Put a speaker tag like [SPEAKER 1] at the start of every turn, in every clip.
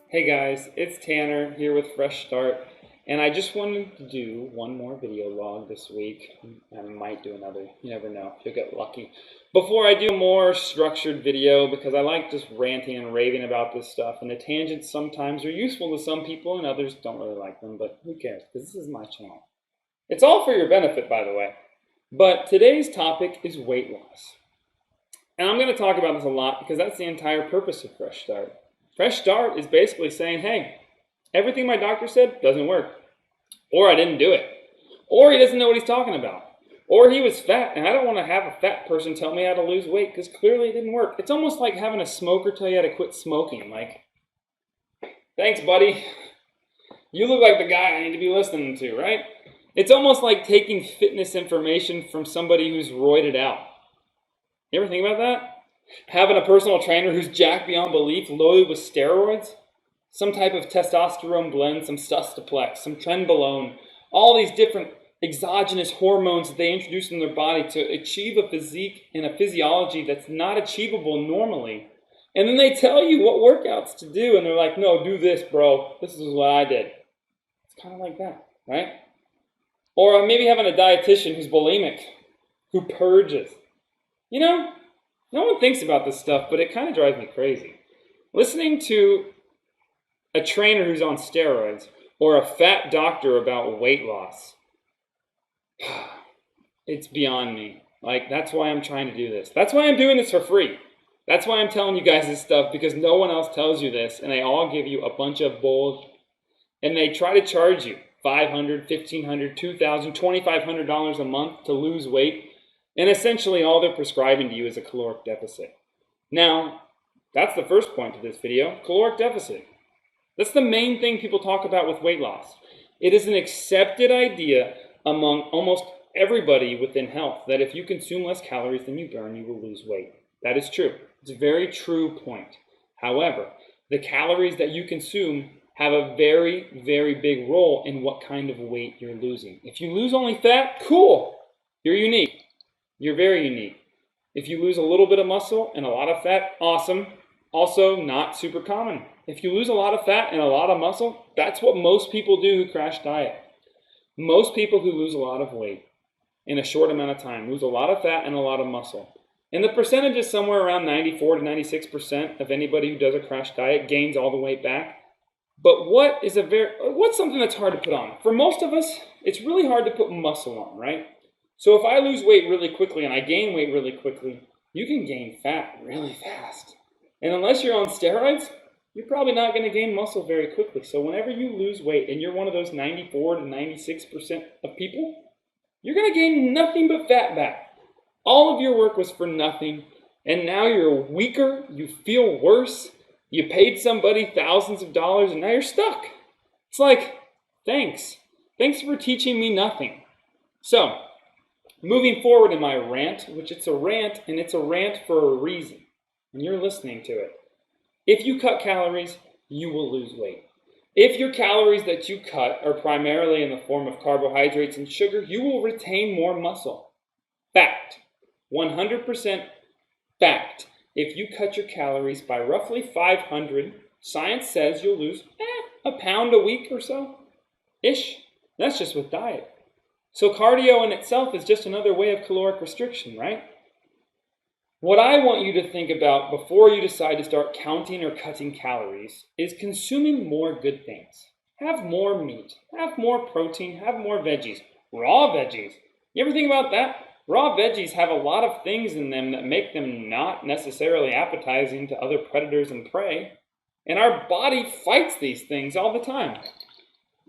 [SPEAKER 1] Hey guys, it's Tanner here with Fresh Start, and I just wanted to do one more video log this week. I might do another, you never know, if you'll get lucky. Before I do a more structured video, because I like just ranting and raving about this stuff, and the tangents sometimes are useful to some people and others don't really like them, but who cares, because this is my channel. It's all for your benefit, by the way. But today's topic is weight loss. And I'm going to talk about this a lot because that's the entire purpose of Fresh Start. Fresh Start is basically saying, hey, everything my doctor said doesn't work. Or I didn't do it. Or he doesn't know what he's talking about. Or he was fat, and I don't want to have a fat person tell me how to lose weight because clearly it didn't work. It's almost like having a smoker tell you how to quit smoking. Like, thanks, buddy. You look like the guy I need to be listening to, right? It's almost like taking fitness information from somebody who's roided out. You ever think about that? Having a personal trainer who's jacked beyond belief, loaded with steroids, some type of testosterone blend, some sustaplex, some trenbolone, all these different exogenous hormones that they introduce in their body to achieve a physique and a physiology that's not achievable normally. And then they tell you what workouts to do, and they're like, no, do this, bro. This is what I did. It's kind of like that, right? Or maybe having a dietitian who's bulimic, who purges. You know, no one thinks about this stuff, but it kind of drives me crazy. Listening to a trainer who's on steroids or a fat doctor about weight loss, it's beyond me. Like, that's why I'm trying to do this. That's why I'm doing this for free. That's why I'm telling you guys this stuff, because no one else tells you this, and they all give you a bunch of bull, and they try to charge you $500, $1,500, $2,000, $2,500 a month to lose weight. And essentially all they're prescribing to you is a caloric deficit. Now, that's the first point of this video, caloric deficit. That's the main thing people talk about with weight loss. It is an accepted idea among almost everybody within health that if you consume less calories than you burn, you will lose weight. That is true. It's a very true point. However, the calories that you consume have a very, very big role in what kind of weight you're losing. If you lose only fat, cool. You're unique. You're very unique. If you lose a little bit of muscle and a lot of fat, awesome. Also, not super common. If you lose a lot of fat and a lot of muscle, that's what most people do who crash diet. Most people who lose a lot of weight in a short amount of time lose a lot of fat and a lot of muscle. And the percentage is somewhere around 94 to 96% of anybody who does a crash diet gains all the weight back. But what's something that's hard to put on? For most of us, it's really hard to put muscle on, right? So if I lose weight really quickly and I gain weight really quickly, you can gain fat really fast. And unless you're on steroids, you're probably not going to gain muscle very quickly. So whenever you lose weight and you're one of those 94 to 96% of people, you're going to gain nothing but fat back. All of your work was for nothing, and now you're weaker, you feel worse, you paid somebody thousands of dollars, and now you're stuck. It's like, thanks. Thanks for teaching me nothing. So, moving forward in my rant, which it's a rant, and it's a rant for a reason, and you're listening to it. If you cut calories, you will lose weight. If your calories that you cut are primarily in the form of carbohydrates and sugar, you will retain more muscle. Fact. 100% fact. If you cut your calories by roughly 500, science says you'll lose a pound a week or so. Ish. That's just with diet. So cardio in itself is just another way of caloric restriction, right? What I want you to think about before you decide to start counting or cutting calories is consuming more good things. Have more meat, have more protein, have more veggies. Raw veggies. You ever think about that? Raw veggies have a lot of things in them that make them not necessarily appetizing to other predators and prey. And our body fights these things all the time.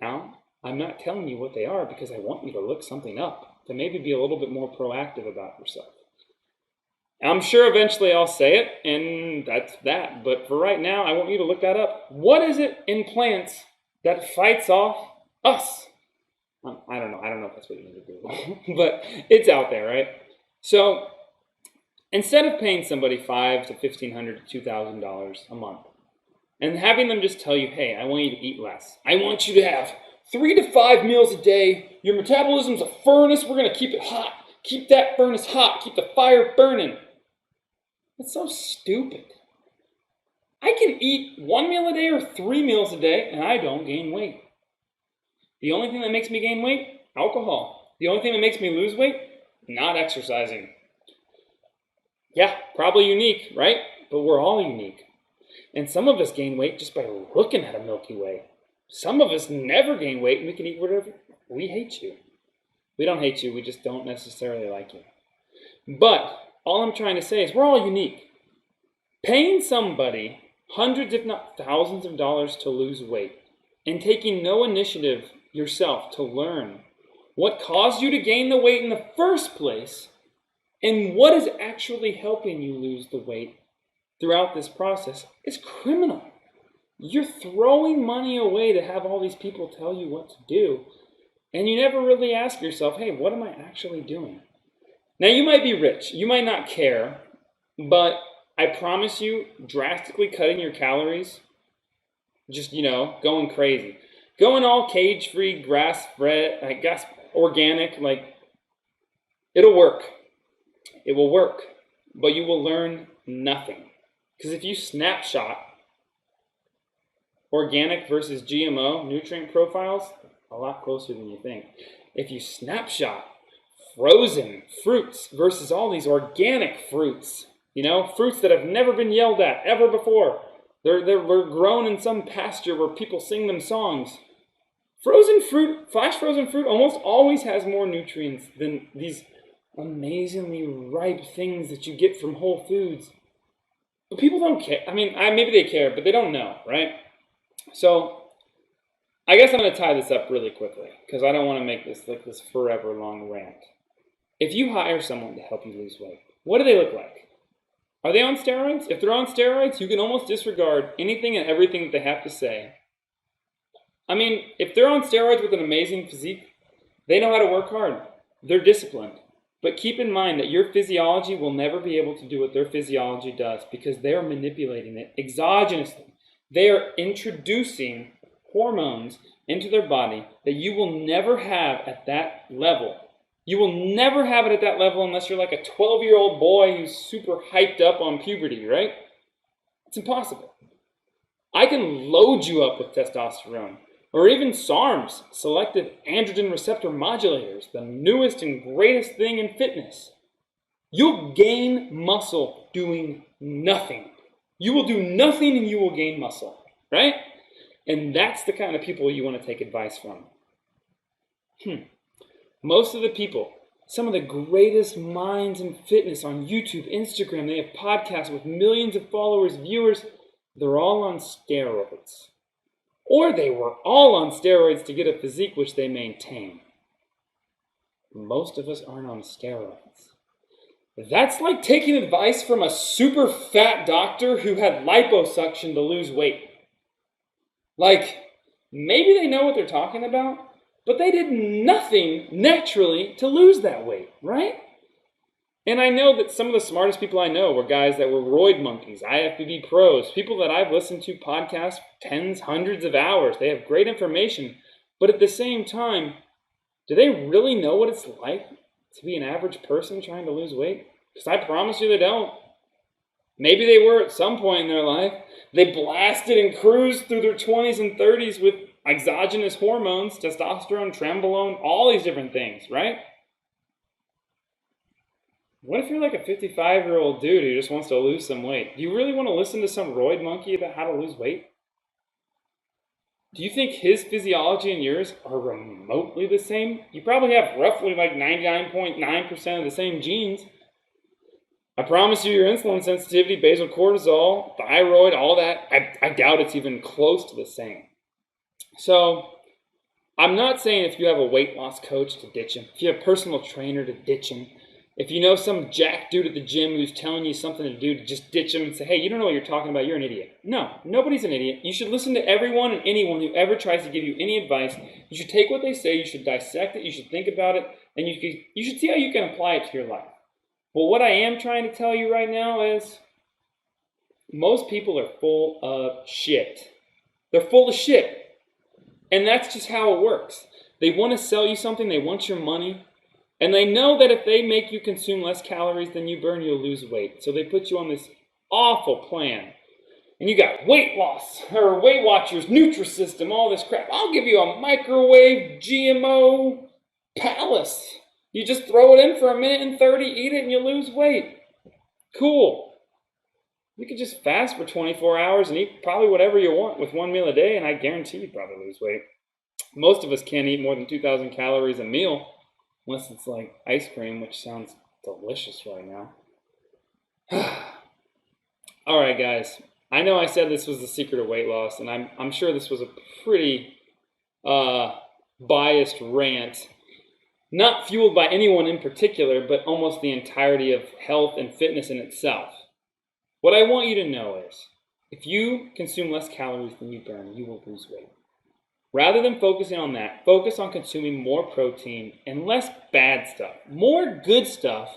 [SPEAKER 1] Now, I'm not telling you what they are because I want you to look something up, to maybe be a little bit more proactive about yourself. I'm sure eventually I'll say it, and that's that. But for right now, I want you to look that up. What is it in plants that fights off us? I don't know if that's what you need to do, but it's out there, right? So instead of paying somebody $500 to $1,500 to $2,000 a month and having them just tell you, hey, I want you to eat less. I want you to have 3 to 5 meals a day. Your metabolism's a furnace. We're going to keep it hot. Keep that furnace hot. Keep the fire burning. It's so stupid. I can eat 1 meal a day or 3 meals a day, and I don't gain weight. The only thing that makes me gain weight, alcohol. The only thing that makes me lose weight, not exercising. Yeah, probably unique, right? But we're all unique. And some of us gain weight just by looking at a Milky Way. Some of us never gain weight, and we can eat whatever. We hate you. We don't hate you, we just don't necessarily like you. But all I'm trying to say is we're all unique. Paying somebody hundreds, if not thousands of dollars to lose weight and taking no initiative yourself to learn what caused you to gain the weight in the first place and what is actually helping you lose the weight throughout this process is criminal. You're throwing money away to have all these people tell you what to do, and you never really ask yourself, hey, what am I actually doing? Now, you might be rich. You might not care, but I promise you, drastically cutting your calories, just, going crazy. Going all cage-free, grass-fed, organic, it'll work. It will work, but you will learn nothing. Because if you snapshot organic versus GMO nutrient profiles, a lot closer than you think. If you snapshot frozen fruits versus all these organic fruits, fruits that have never been yelled at ever before. They're grown in some pasture where people sing them songs. Frozen fruit, flash frozen fruit, almost always has more nutrients than these amazingly ripe things that you get from Whole Foods. But people don't care. Maybe they care, but they don't know, right? So, I guess I'm going to tie this up really quickly because I don't want to make this this forever long rant. If you hire someone to help you lose weight, what do they look like? Are they on steroids? If they're on steroids, you can almost disregard anything and everything that they have to say. If they're on steroids with an amazing physique, they know how to work hard. They're disciplined. But keep in mind that your physiology will never be able to do what their physiology does because they're manipulating it exogenously. They are introducing hormones into their body that you will never have at that level. You will never have it at that level unless you're like a 12-year-old boy who's super hyped up on puberty, right? It's impossible. I can load you up with testosterone, or even SARMs, selective androgen receptor modulators, the newest and greatest thing in fitness. You'll gain muscle doing nothing. You will do nothing and you will gain muscle, right? And that's the kind of people you want to take advice from. Most of the people, some of the greatest minds in fitness on YouTube, Instagram, they have podcasts with millions of followers, viewers, they're all on steroids. Or they were all on steroids to get a physique which they maintain. Most of us aren't on steroids. That's like taking advice from a super fat doctor who had liposuction to lose weight. Maybe they know what they're talking about, but they did nothing naturally to lose that weight, right? And I know that some of the smartest people I know were guys that were roid monkeys, IFBB pros, people that I've listened to podcasts tens, hundreds of hours. They have great information, but at the same time, do they really know what it's like to be an average person trying to lose weight? Because I promise you they don't. Maybe they were at some point in their life. They blasted and cruised through their 20s and 30s with exogenous hormones, testosterone, trenbolone, all these different things, right? What if you're like a 55-year-old dude who just wants to lose some weight? Do you really want to listen to some roid monkey about how to lose weight? Do you think his physiology and yours are remotely the same? You probably have roughly 99.9% of the same genes. I promise you your insulin sensitivity, basal cortisol, thyroid, all that, I doubt it's even close to the same. So, I'm not saying if you have a weight loss coach to ditch him, if you have a personal trainer to ditch him, if you know some jack dude at the gym who's telling you something to do, to just ditch him and say, hey, you don't know what you're talking about, you're an idiot. No, nobody's an idiot. You should listen to everyone and anyone who ever tries to give you any advice. You should take what they say, you should dissect it, you should think about it, and you should see how you can apply it to your life. But what I am trying to tell you right now is most people are full of shit. They're full of shit. And that's just how it works. They want to sell you something, they want your money, and they know that if they make you consume less calories than you burn, you'll lose weight. So they put you on this awful plan. And you got weight loss, or Weight Watchers, Nutrisystem, all this crap. I'll give you a microwave GMO palace. You just throw it in for a minute and 30, eat it, and you lose weight. Cool. You could just fast for 24 hours and eat probably whatever you want with one meal a day, and I guarantee you'd probably lose weight. Most of us can't eat more than 2,000 calories a meal, unless it's like ice cream, which sounds delicious right now. All right, guys. I know I said this was the secret of weight loss, and I'm sure this was a pretty biased rant, not fueled by anyone in particular, but almost the entirety of health and fitness in itself. What I want you to know is, if you consume less calories than you burn, you will lose weight. Rather than focusing on that, focus on consuming more protein and less bad stuff. More good stuff.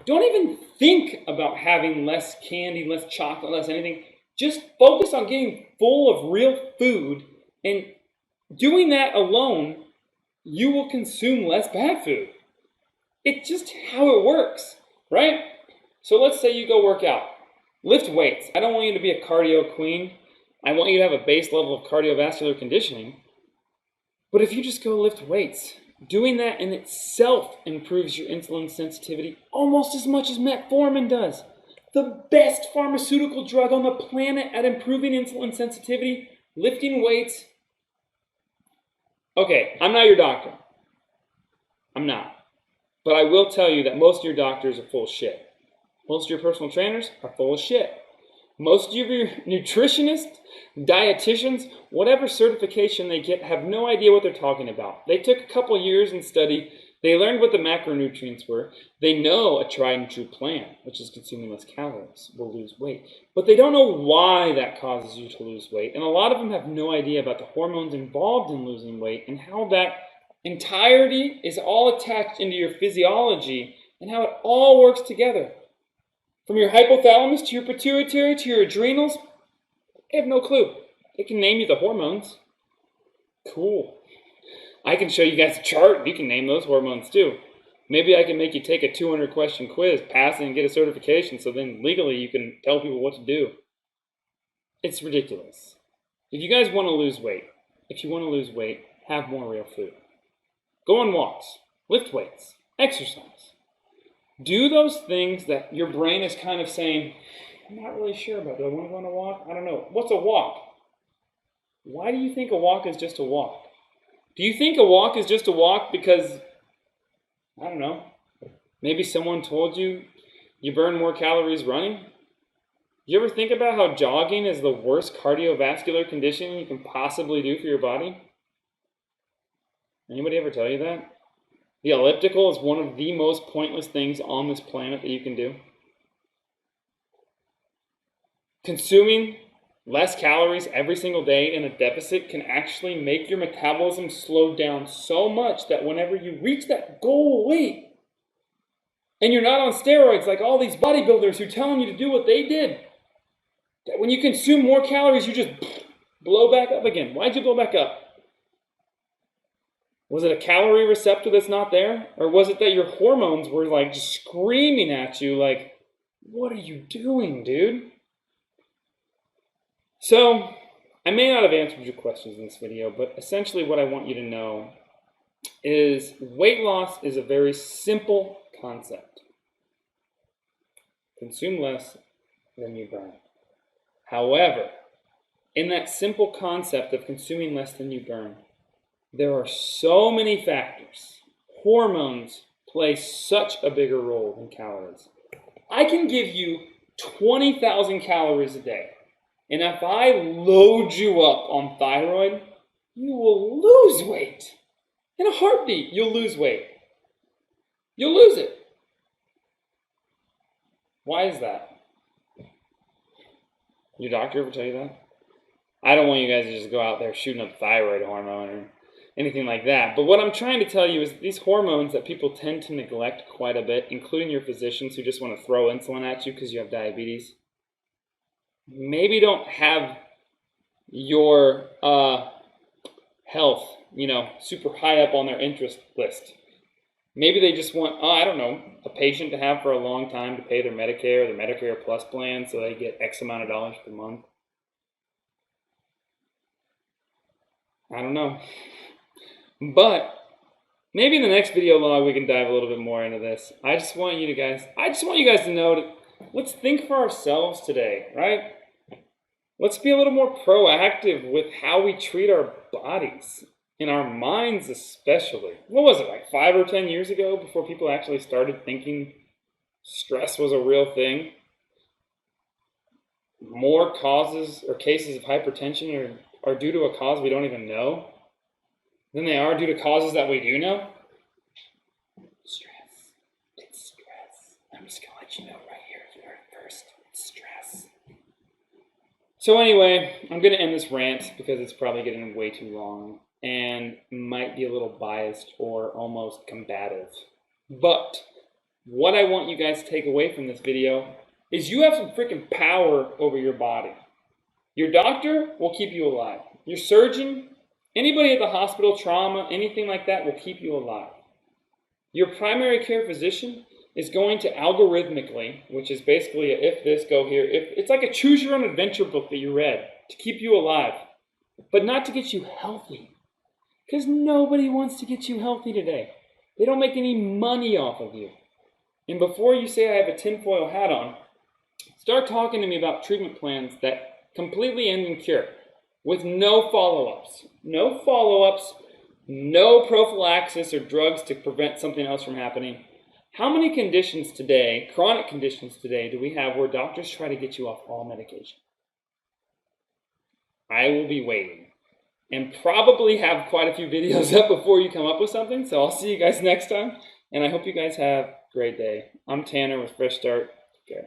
[SPEAKER 1] Don't even think about having less candy, less chocolate, less anything. Just focus on getting full of real food, and doing that alone, you will consume less bad food. It's just how it works, right? So let's say you go work out. Lift weights. I don't want you to be a cardio queen. I want you to have a base level of cardiovascular conditioning. But if you just go lift weights, doing that in itself improves your insulin sensitivity almost as much as metformin does. The best pharmaceutical drug on the planet at improving insulin sensitivity, lifting weights. Okay, I'm not your doctor. I'm not. But I will tell you that most of your doctors are full of shit. Most of your personal trainers are full of shit. Most of your nutritionists, dietitians, whatever certification they get, have no idea what they're talking about. They took a couple years and study. They learned what the macronutrients were. They know a tried and true plan, which is consuming less calories, will lose weight. But they don't know why that causes you to lose weight. And a lot of them have no idea about the hormones involved in losing weight and how that entirety is all attached into your physiology and how it all works together. From your hypothalamus to your pituitary to your adrenals, they have no clue. They can name you the hormones. Cool. I can show you guys a chart, and you can name those hormones too. Maybe I can make you take a 200-question quiz, pass it, and get a certification, so then legally you can tell people what to do. It's ridiculous. If you guys want to lose weight, have more real food. Go on walks, lift weights, exercise. Do those things that your brain is kind of saying, I'm not really sure about. Do I want to go on a walk? I don't know. What's a walk? Why do you think a walk is just a walk? Do you think a walk is just a walk because, I don't know, maybe someone told you you burn more calories running? You ever think about how jogging is the worst cardiovascular conditioning you can possibly do for your body? Anybody ever tell you that? The elliptical is one of the most pointless things on this planet that you can do. Consuming less calories every single day in a deficit can actually make your metabolism slow down so much that whenever you reach that goal weight, and you're not on steroids like all these bodybuilders who are telling you to do what they did, that when you consume more calories, you just blow back up again. Why'd you blow back up? Was it a calorie receptor that's not there? Or was it that your hormones were like just screaming at you like, what are you doing, dude? So, I may not have answered your questions in this video, but essentially what I want you to know is weight loss is a very simple concept. Consume less than you burn. However, in that simple concept of consuming less than you burn, there are so many factors. Hormones play such a bigger role than calories. I can give you 20,000 calories a day. And if I load you up on thyroid, you will lose weight. In a heartbeat, you'll lose weight. You'll lose it. Why is that? Your doctor ever tell you that? I don't want you guys to just go out there shooting up thyroid hormone or anything like that. But what I'm trying to tell you is these hormones that people tend to neglect quite a bit, including your physicians who just want to throw insulin at you because you have diabetes, maybe don't have your health, super high up on their interest list. Maybe they just want, a patient to have for a long time to pay their Medicare or their Medicare Plus plan so they get X amount of dollars per month. I don't know. But maybe in the next video log we can dive a little bit more into this. I just want you guys to know that let's think for ourselves today, right? Let's be a little more proactive with how we treat our bodies, and our minds especially. What was it, like 5 or 10 years ago, before people actually started thinking stress was a real thing? More causes or cases of hypertension are due to a cause we don't even know than they are due to causes that we do know. Stress. It's stress. I'm just going to let you know right here. You heard it first. It's stress. So anyway, I'm going to end this rant because it's probably getting way too long and might be a little biased or almost combative. But what I want you guys to take away from this video is you have some freaking power over your body. Your doctor will keep you alive. Your surgeon, anybody at the hospital, trauma, anything like that will keep you alive. Your primary care physician is going to algorithmically, which is basically a if this, go here. It's like a choose your own adventure book that you read to keep you alive, but not to get you healthy. Because nobody wants to get you healthy today. They don't make any money off of you. And before you say I have a tinfoil hat on, start talking to me about treatment plans that completely end in cure with no follow-ups. No follow-ups, no prophylaxis or drugs to prevent something else from happening. How many conditions today, chronic conditions today, do we have where doctors try to get you off all medication? I will be waiting and probably have quite a few videos up before you come up with something. So I'll see you guys next time, and I hope you guys have a great day. I'm Tanner with Fresh Start. Okay.